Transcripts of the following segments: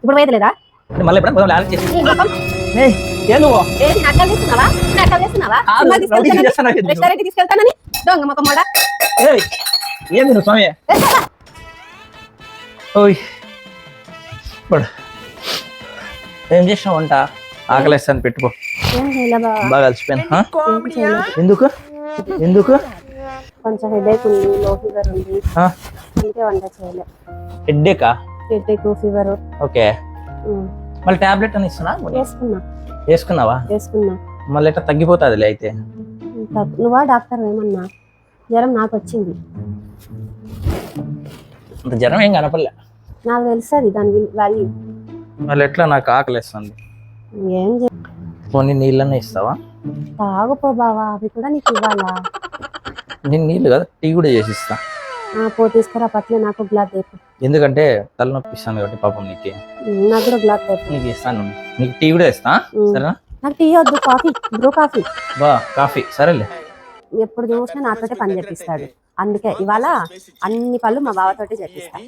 ఇప్పుడు వేయలేదా మళ్ళీ ఎప్పుడు లాలచ్ చేసి రెస్టారెంట్ తీసుకెళ్తానని దొంగ మొక్క మాడ ఏంది నువ్వు స్వామి ఓయ్ పడు ఏం చేసినావు వంట ఆకలేస్తాను పెట్టుకో బాగా అలసిపోయాను ఎందుకు ఎందుకు కొంచెం హెడేక్ ఉంది లో ఫీవర్ ఉంది అందుకే వంట చేయలే హెడ్డేకా హెడేక్ ఫీవర్ ఓకే మళ్ళీ టాబ్లెట్ అని ఇస్తున్నా వేసుకున్నావా మళ్ళీ ఎట్లా తగ్గిపోతుంది అయితే నువ్వా డాక్టర్ ఏమన్నా జ్వరం నాకు వచ్చింది అంత జ్వరం ఏం కనపడలే నాకు తెలుస్తుంది దాని వాల్యూ మళ్ళీ ఎట్లా నాకు ఆకలిస్తుంది ఏం కొన్ని నీళ్ళన్నా ఇస్తావా తాగుపో బావా అవి కూడా నీకు ఇవ్వాలా నేను నీళ్ళు కదా టీ కూడా చేసిస్తా పో తీసుకురా పట్ల నాకు గ్లాస్ తెప్పు ఎందుకంటే తలనొప్పి ఇస్తాను కాబట్టి పాపం నీకు నాకు కూడా గ్లాస్ తెప్పు నీకు ఇస్తాను నీకు టీ కూడా ఇస్తా సరేనా నాకు టీ వద్దు కాఫీ బ్రూ కాఫీ కాఫీ సరేలే ఎప్పుడు చూసినా నాతోటే పని చేపిస్తాడు అందుకే ఇవాళ అన్ని పనులు మా బావతోటే చేపిస్తా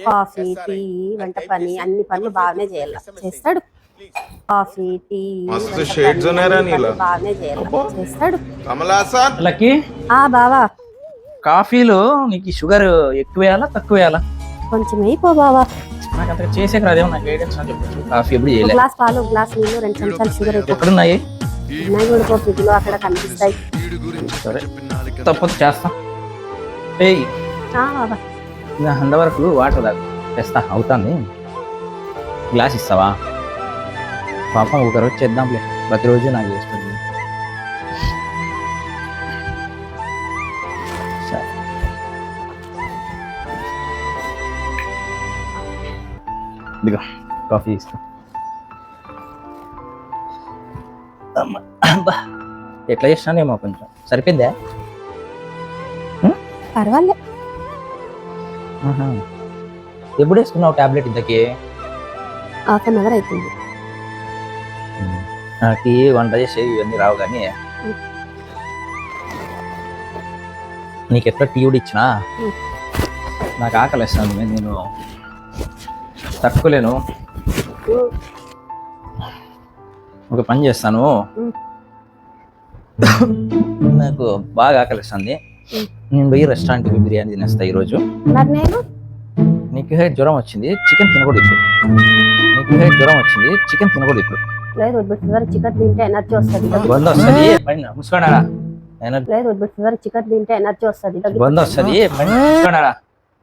కాఫీ టీ వంట పని అన్ని పనులు బాగానే చేయాలి చేస్తాడు కాఫీ టీ బాగానే చేయాలి చేస్తాడు బావా కాఫీలో నీకు షుగర్ ఎక్కువ వేయాలా తక్కువ వేయాలా కొంచెం అయిపో బావా నాకు అంత చేసే రాదేమో నాకు గైడెన్స్ అని చెప్పచ్చు కాఫీ ఎప్పుడు చేయలేదు గ్లాస్ పాలు గ్లాస్ నీళ్ళు 2 చెంచాలు షుగర్ ఎక్కడున్నాయి ఉన్నాయి కూడా ఫ్రిడ్జ్ లో అక్కడ కనిపిస్తాయి సరే తప్పదు చేస్తా ఏయ్ బాబా ఇంకా అంతవరకు వాటర్ దాకా తెస్తా అవుతాను గ్లాస్ ఇస్తావా పాపం ఒకరోజు చేద్దాంలే ప్రతిరోజు నాకు చేస్తుంది సరే ఇదిగో కాఫీ ఇస్తా ఎట్లా చేసినానేమో కొంచెం సరిపోయిందా పర్వాలే ఎప్పుడు వేసుకున్నావు టాబ్లెట్ ఇంతకి ½ గంట అవుతుంది నాకు వంట చేసే ఇవన్నీ రావు కానీ నీకు ఎట్లా టీ కూడా ఇచ్చినా నాకు ఆకలి వేస్తాను నేను తట్టుకోలేను ఒక పని చేస్తాను నాకు బాగా ఆకలిస్తుంది నేను పోయి రెస్టారెంట్కి బిర్యానీ తినేస్తా ఈరోజు నీకు జ్వరం వచ్చింది చికెన్ తినకూడదు ఇప్పుడు నీకు జ్వరం వచ్చింది చికెన్ తినకూడదు ఇప్పుడు చికెన్ తింటే ఎనర్జీ వస్తుంది బంద్ వస్తుంది పైన ముసుకోడారా చికెన్ తింటే ఎనర్జీ వస్తుంది బంద్ వస్తుంది పైన ముసుకోడారా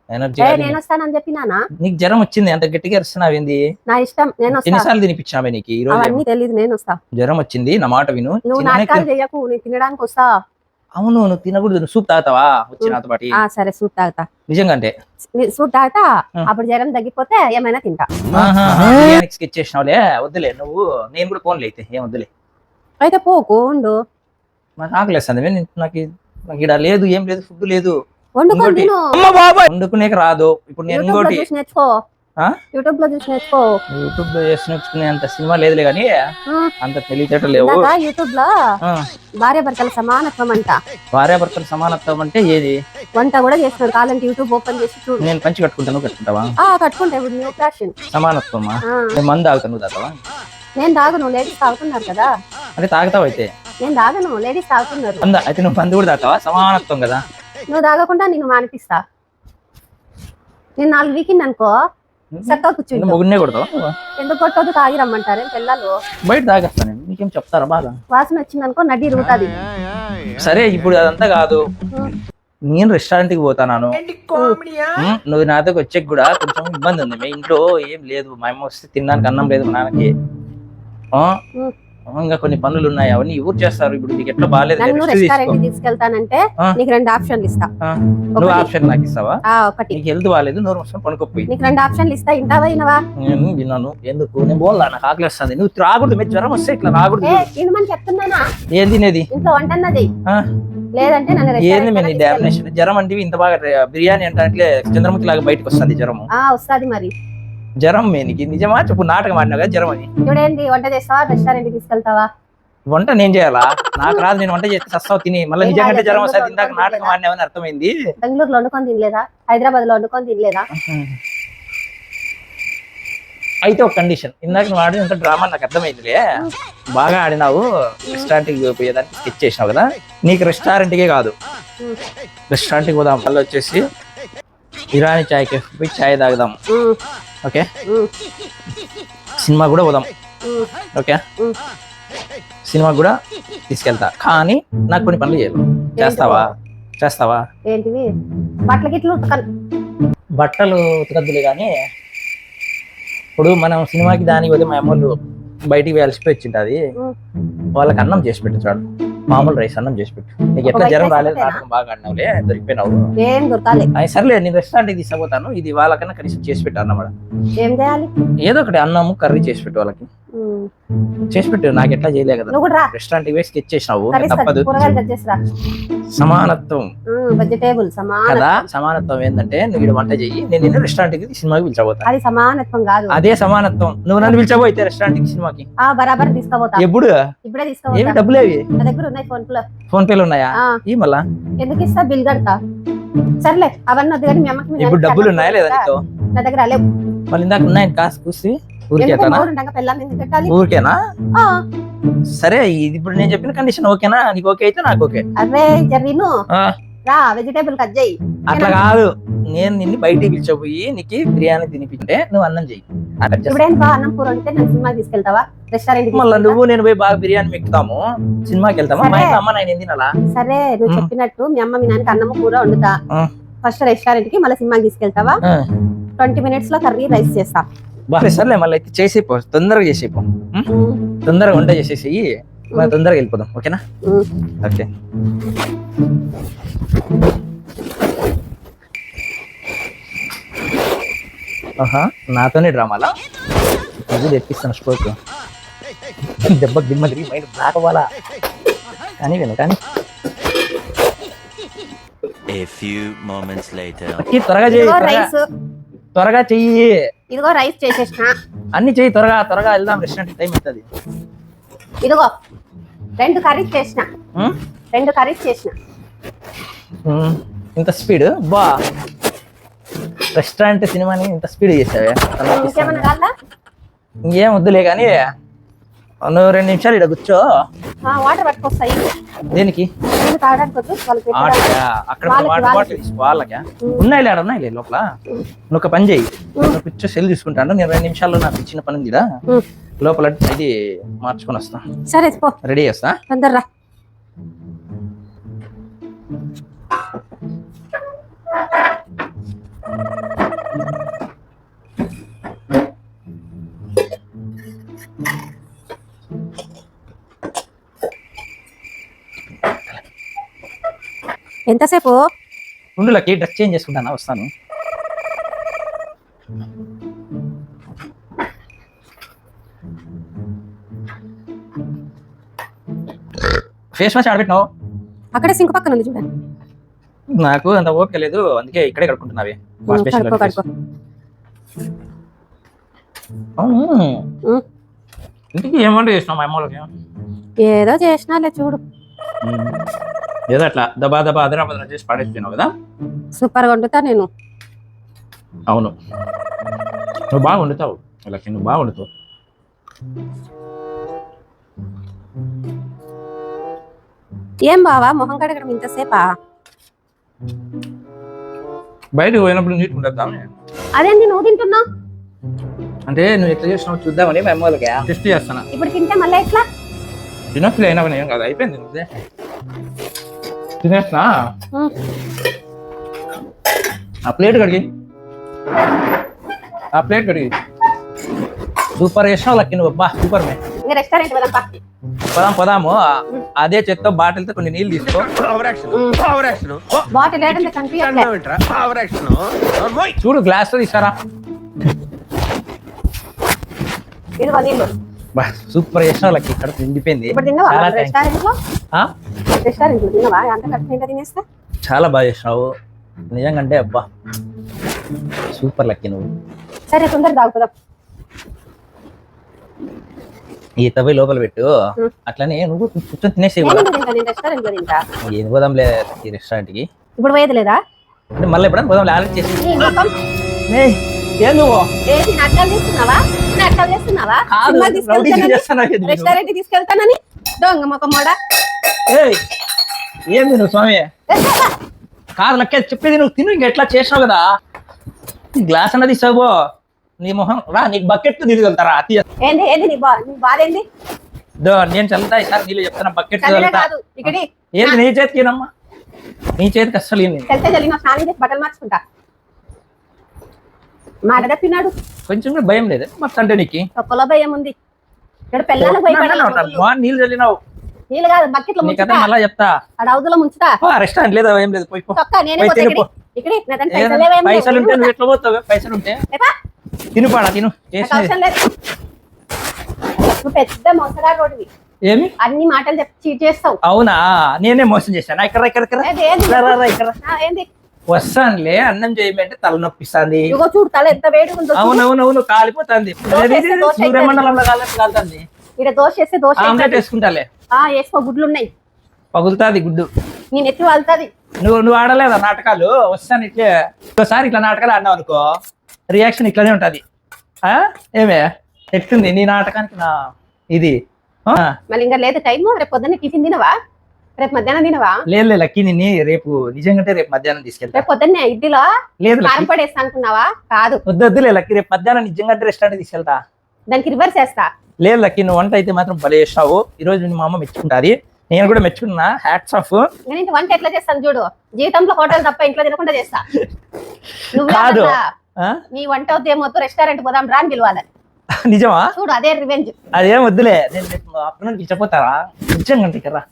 ఎనర్జీ నేను వస్తానని చెప్పినానా నీకు జ్వరం వచ్చింది అంత గట్టిగా అరుస్తున్నావు ఏంది నా ఇష్టం నేను ఎన్నిసార్లు తినిపించామే నీకు ఈ రోజు అవన్నీ తెలియదు నేను వస్తా జ్వరం వచ్చింది నా మాట విను నువ్వు నాటకాలు చేయకు నేను తినడానికి వస్తా అవును నువ్వు తినకూడదు నువ్వు సూప్ తాగుతావా వచ్చి నాతో పాటు సరే సూప్ తాగుతా నిజంగా అంటే సూప్ తాగుతా అప్పుడు జ్వరం తగ్గిపోతే ఏమైనా తింటా బిర్యానీకి స్కెచ్ చేసినావులే వద్దులే నువ్వు నేను కూడా ఫోన్లే అయితే ఏం వద్దులే అయితే పోకు ఉండు నాకు ఆకలేస్తుంది నాకు ఇక్కడ లేదు ఏం లేదు ఫుడ్ లేదు వండుకునే రాదు ఇప్పుడు నేను ఇంకోటి నేర్చుకో యూట్యూబ్ లో చూసి నేర్చుకో యూట్యూబ్ లో చేసి నేర్చుకునే అంత సినిమా లేదులే కానీ అంత తెలియటట్టు లేవు యూట్యూబ్ లో భార్యాభర్తల సమానత్వం అంట భార్యాభర్తల సమానత్వం అంటే ఏది వంట కూడా చేస్తున్నారు కావాలంటే యూట్యూబ్ ఓపెన్ చేసి చూడు నేను పంచి కట్టుకుంటాను కట్టుకుంటావా కట్టుకుంటా ఇప్పుడు న్యూ ఫ్యాషన్ సమానత్వమా మందు తాగుతాను నువ్వు తాగుతావా నేను తాగను లేడీస్ తాగుతున్నారు కదా అంటే తాగుతావు అయితే నేను తాగను లేడీస్ తాగుతున్నారు అయితే నువ్వు మందు కూడా తాగుతావా సమానత్వం కదా నువ్వు తాగకుండా నేను మానిపిస్తా నేను 4 వీకింది అనుకో చక్కగా కూర్చుంటా ముగ్గునే కొడతావా ఎందుకు కొట్టదు తాగి రమ్మంటారు పిల్లలు బయట తాగేస్తాను నీకేం చెప్తారా బాగా వాసన వచ్చింది అనుకో నడ్డి ఇరుగుతుంది సరే ఇప్పుడు అదంతా కాదు నేను రెస్టారెంట్ కి పోతాను నువ్వు నాతో వచ్చే కూడా కొంచెం ఇబ్బంది ఉంది మీ ఇంట్లో ఏం లేదు మా అమ్మ వస్తే తినడానికి అన్నం లేదు మా నాన్నకి ఇంకా కొన్ని పనులు ఉన్నాయి అవన్నీ ఎవరు చేస్తారు ఇప్పుడు నీకు ఎట్లా బాగాలేదు రెస్టారెంట్ తీసుకెళ్తానంటే నీకు 2 ఆప్షన్లు ఇస్తా నువ్వు ఆప్షన్ నాకు ఇస్తావా ఒకటి నీకు హెల్త్ బాగాలేదు నోరు మూసుకొని పనుకోపోయి నీకు 2 ఆప్షన్లు ఇస్తా ఇంటావా వినవా నేను విన్నాను ఎందుకు నేను బోల్లా నాకు ఆకలి వస్తుంది నువ్వు రాకూడదు మీరు జ్వరం వస్తే ఇట్లా రాకూడదు తినమని చెప్తున్నానా ఏం తినేది ఇంట్లో వంటన్నది లేదంటే ఏంది మీ డామినేషన్ జ్వరం అంటే ఇంత బాగా బిర్యానీ అంటే చంద్రముఖి లాగా బయటకు వస్తుంది జ్వరం వస్తుంది మరి జ్వరం మేనికి నిజమా చెప్పు నాటకం ఆడినా కదా జ్వరం అని చూడండి వంట చేస్తావా రెస్టారెంట్ తీసుకెళ్తావా వంట నేను చేయాలా నాకు రాదు నేను వంట చేస్తే సస్తావు తిని మళ్ళీ నిజంగా జ్వరం వస్తుంది ఇందాక నాటకం ఆడినావని అర్థమైంది బెంగళూరులో వండుకొని తినలేదా హైదరాబాద్ లో వండుకొని తినలేదా అయితే ఒక కండిషన్, ఇందాక నువ్వు ఆడినంత డ్రామా నాకు అర్థమైందిలే, బాగా ఆడినావు, రెస్టారెంట్కి పోయేదానికి స్కెచ్ చేసినావు కదా, నీకు రెస్టారెంట్కే కాదు రెస్టారెంట్కి పోదాం, మళ్ళీ వచ్చేసి ఇరానీ చాయ్ కేఫ్ పోయి చాయ్ తాగుదాం, ఓకే, సినిమా కూడా పోదాం, ఓకే, సినిమా కూడా తీసుకెళ్తా, కానీ నాకు కొన్ని పనులు చేయాలి, చేస్తావా? ఏంటివి? బట్టలు గిట్లు బట్టలు ఉతకద్దులే కానీ ఇప్పుడు మనం సినిమాకి దానికి పోతే మా అమ్మోళ్ళు బయటికి వేయాల్సిపోయి వచ్చింటది, వాళ్ళకి అన్నం చేసి పెట్టు, చాలు మామూలు రైస్ అన్నం చేసి పెట్టు. నీకు ఎట్లా జ్వరం రాలేదు, నాటకం బాగా ఆడినావులే, దొరికిపోయినావు, ఏం దొరకాలి, సర్లే నేను రెస్టారెంట్కి తీసుకుపోతాను, ఇది వాళ్ళకన్నా కనీసం చేసి పెట్టు అన్నమాట, ఏం చేయాలి, ఏదో ఒకటి అన్నము కర్రీ చేసి పెట్టు వాళ్ళకి, చేసి పెట్టు, నాకు ఎట్లా చేయలే కదా, రెస్టారెంట్ వేసి స్కెచ్ చేసినావు, తప్పదు, సమానత్వం వెజిటేబుల్ కదా, సమానత్వం ఏంటంటే నువ్వు ఇక్కడ వంట చెయ్యి, నేను నిన్ను రెస్టారెంట్ కి సినిమాకి పిలిచబోతా, అది సమానత్వం కాదు, అదే సమానత్వం, నువ్వు నన్ను పిలిచబోయితే రెస్టారెంట్ కి సినిమాకి బరాబర్ తీసుకోబోతా, ఎప్పుడు, ఇప్పుడే ఏమి తీసుకోబోతా, డబ్బులు ఏవి నా దగ్గర ఉన్నాయి ఫోన్ పేలు ఉన్నాయా, ఈ మళ్ళా ఎందుకు ఇస్తా, బిల్ కడతా, సర్లే అవన్నీ వద్దు కానీ మీ అమ్మకి ఇప్పుడు డబ్బులు ఉన్నాయా లేదా నీతో, నా దగ్గర లేవు, మళ్ళీ ఇందాక ఉన్నాయని కాసు కూసి ఊరికేనా, ఊరికేనా, సరే ఇప్పుడు నేను చెప్పిన కండిషన్ ఓకేనా, నీకు ఓకే అయితే నాకు ఓకే, అరే జర్రీను రా వెజిటేబుల్ కట్ చేయి, అట్లా కాదు, నేను నిన్ను బయటికి పిలిచిపోయి నీకు బిర్యానీ తినిపించే నువ్వు అన్నం చెయ్యి, ఇప్పుడేం అన్నం కూర ఉంటే నేను సినిమాకి తీసుకెళ్తావా, రెస్టారెంట్ మళ్ళీ నువ్వు నేను పోయి బాగా బిర్యానీ మెక్కుతాము, సినిమాకి వెళ్తామా, మా ఇంట్లో అమ్మ నేను తినాలా, సరే నువ్వు చెప్పినట్టు మీ అమ్మ మీ నాన్నకి అన్నం కూర వండుతా, ఫస్ట్ రెస్టారెంట్ కి మళ్ళీ సినిమాకి తీసుకెళ్తావా, 20 minutes లో కర్రీ రైస్ చేస్తా, బాగా సర్లే మళ్ళీ అయితే చేసేపో, తొందరగా చేసేపో, తొందరగా వంట చేసేసి మనం తొందరగా వెళ్ళిపోదాం, ఓకేనా, ఓకే, నాతోనే డ్రామాలా, అది తెప్పిస్తాను స్పోర్ట్, దెబ్బకి దిమ్మ తిరిగి మైండ్ బ్లాక్ అవ్వాలా, కానీ విను కానీ త్వరగా చేయి, త్వరగా చెయ్యి, ఇదిగో రైస్ చేసేసిన, అన్ని చెయ్యి, త్వరగా వెళ్దాం, రెస్టారెంట్ టైం అవుతుంది, ఇదిగో 2 కర్రీస్ చేసిన, 2 కర్రీస్ చేసిన, ఇంత స్పీడ్ బా, రెస్టారెంట్ సినిమాని ఇంత స్పీడ్ చేసావే, ఇంకేమన్నా కాదా, ఇంకేం వద్దులే కానీ నువ్వు 2 నిమిషాలు ఇక్కడ కూర్చో, వాటర్ పట్టుకొస్తాయి, దేనికి, అక్కడ వాటర్ బాటిల్ వాళ్ళకా ఉన్నాయిలే లోపల, నువ్వు ఒక పని చేయి, నువ్వు కూర్చో సెల్ తీసుకుంటాను, నేను 2 నిమిషాల్లో నాకు ఇచ్చిన పని ఉంది లోపల ఇది మార్చుకొని వస్తా, సరే రెడీ చేస్తా, తొందరరా, ఎంతసేపు ఉండులకి డ్రెస్ చేంజ్ చేసుకుంటానా, వస్తాను, ఫేస్ వాష్ ఆడబెట్టినావు, అక్కడే సింక్ పక్కన ఉంది చూడండి, నాకు అంత ఓపిక లేదు, అందుకే ఇక్కడే కడుక్కుంటున్నావి, ఇంటికి ఏమంటే చేసినావు మా అమ్మలకి, ఏదో చేసినాలే చూడు, ఏదో అట్లా దబా అదరాబదరా చేసి పాడేస్తున్నావు కదా, సూపర్ గా వండుతా నేను, అవును నువ్వు బాగా వండుతావు, లక్ష్మి నువ్వు బాగా వండుతావు, ఏం బావా మొహం కడగడం ఇంతసేపా, బయటకు పోయినప్పుడు నీట్ ఉండద్దాం, అదేంటి నువ్వు తింటున్నావు, అంటే నువ్వు ఎట్లా చేసినావు చూద్దామని మా అమ్మలకి టెస్ట్ చేస్తాను, ఇప్పుడు తింటే మళ్ళీ ఎట్లా, తినొచ్చు అయినా ఏం కాదు, అయిపోయింది తినేస్తున్నా, ఆ ప్లేట్ కడిగి సూపర్ చేసినావు లక్కి నువ్వు, అబ్బా సూపర్ మే, రెస్టారెంట్ పోదాము, అదే చెత్త బాటిల్తో కొన్ని నీళ్ళు తీసుకో, చూడు గ్లాస్ తో తీసారా, సూపర్ చేసినావు లక్కి, ఇక్కడ నిండిపోయింది, చాలా బాగా చేసినావు నిజంగా, అబ్బా సూపర్ లక్కి నువ్వు, సరే తొందర తాగుతుందా, ఈ తవ్వి లోపల పెట్టు, అట్లనే నువ్వు కూర్చొని తినేసి ఏది పోదాం లేదా ఈ రెస్టారెంట్ కి, ఇప్పుడు పోయేది లేదా, అంటే మళ్ళీ ఎప్పుడైనా పోదాం, ఆలోచన చేసి తీసుకున్నావా అట్లా చేస్తున్నావా కాదు, సినిమాకి రౌడీ తీసుకెళ్తానని, చేస్తానా ఇది నేను? రెస్టారెంట్ తీసుకెళ్తానని దొంగ మొక్కమోడా ఏయ్, ఏంది నువ్వు స్వామి? కాదు లెక్క చెప్పేది నువ్వు తిను, ఇంక ఎట్లా చేసినావు కదా. గ్లాస్ అన్నది ఇస్తావు నీ మొహం రా, నీకు బకెట్ తీసుకెళ్తారా? ఏంది ఏంది నీ బాధ ఏంది? నేను చల్లుతా ఈసారి నీళ్ళు చెప్తాను, బకెట్ చదివే చల్లుతా. కాదు ఇక్కడి ఏంది నీ చేతికి ఏనమ్మా? నీ చేతికి అస్సలు ఏంది? తెలితే చల్లిన స్నానం చేసి బట్టలు మార్చుకుంటా. మాట తప్పినాడు, కొంచెం కూడా భయం లేదు మొత్తం అంటే నీకు? తొక్కలో భయం ఉంది. ఇక్కడ పిల్లలకు భయపడాలి. నీళ్ళు చల్లినావు, నీళ్ళు కాదు బకెట్లో నీ కథ ముంచుతా, మళ్ళా చెప్తా. ఆడ అవుదులో ముంచుతా. రెస్టారెంట్ లేదా ఏం లేదు, పోయి పో. తొక్క నేనే పోయి పోతా తిను ఇక్కడి. పో. ఇక్కడి నా దగ్గర ఏదైనా పైసలు లేవేం లేవు. పైసలు ఉంటే నేను నువ్వు ఎట్లా పోతావు? పైసలు ఉంటే లేపా? తిను పాడా, తిను నాకు చేసినది. అవసరం లేదు. నువ్వు పెద్ద మోసగాడు రోడ్డువి, ఏమి? అన్ని మాటలు చెప్పి చీట్ చేస్తావు. అవునా, నేనే మోసం చేశాను. ఇక్కడ ఇక్కడ ఇక్కడ ఏది, ఏంది? రా, రా, రా, ఇక్కడ ఏంది? వస్తానులే, అన్నం చేయమంటే తలనొప్పిస్తుంది. ఇదిగో చూడు తల ఎంత వేడిగా ఉందో చూడు. అవునవునవును, కాలిపోతుంది. దోశ వేస్తే దోశ సూర్యమండలంలో కాలుతుంది. ఇక్కడ దోశ వేస్తే దోశ ఆమ్లెట్ అవుతుంది. వేసుకుంటాలే, వేసుకో, గుడ్లు ఉన్నాయి, పగులుతాది గుడ్డు. నేను ఎత్తి వాళ్తుంది. నువ్వు ఆడలేదా నాటకాలు? వస్తాను ఇట్లే, ఒకసారి ఇట్లా నాటకాలు ఆడినావు అనుకో, రియాక్షన్ ఇట్లానే ఉంటది. ఏమే ఎట్లుంది నీ నాటకానికి నా ఇది? మళ్ళీ ఇంకా లేదు టైము. రేపు పొద్దున్న టిఫిన్ తినవా? రేపు మధ్యాహ్నం తినవా? లేదు లక్కీ, నిన్ను రేపు నిజంగా రేపు మధ్యాహ్నం తీసుకెళ్తా. రేపు పొద్దున్నే ఇడ్లీలో లేదు కారం లక్కీ, పొడి వేస్తా అనుకున్నావా? కాదు, వద్దులే లక్కీ, రేపు మధ్యాహ్నం నిజంగా రెస్టారెంట్ తీసుకెళ్తా. దానికి రివర్స్ వేస్తా. లేదు లక్కీ, నువ్వు వంట అయితే మాత్రం భలే చేస్తావు. ఈ రోజు మా అమ్మ మెచ్చుకుంటాది, నేను కూడా మెచ్చుకున్నా. Hats off. నేను ఇంత వంట ఎట్లా చేస్తాను చూడు, జీవితంలో హోటల్ తప్ప ఇంట్లో తినకుండా చేస్తా. నువ్వు కాదు. నీ వంట వద్దు ఏమొద్దు, రెస్టారెంట్ పోదాం రా అని పిలవాలి. నిజమా? చూడు అదే రివెంజ్. అదేం వద్దులే, నేను రేపు ఆఫ్టర్నూన్ ఇచ్చపోతారా నిజంగా? ఇక్కడ రా,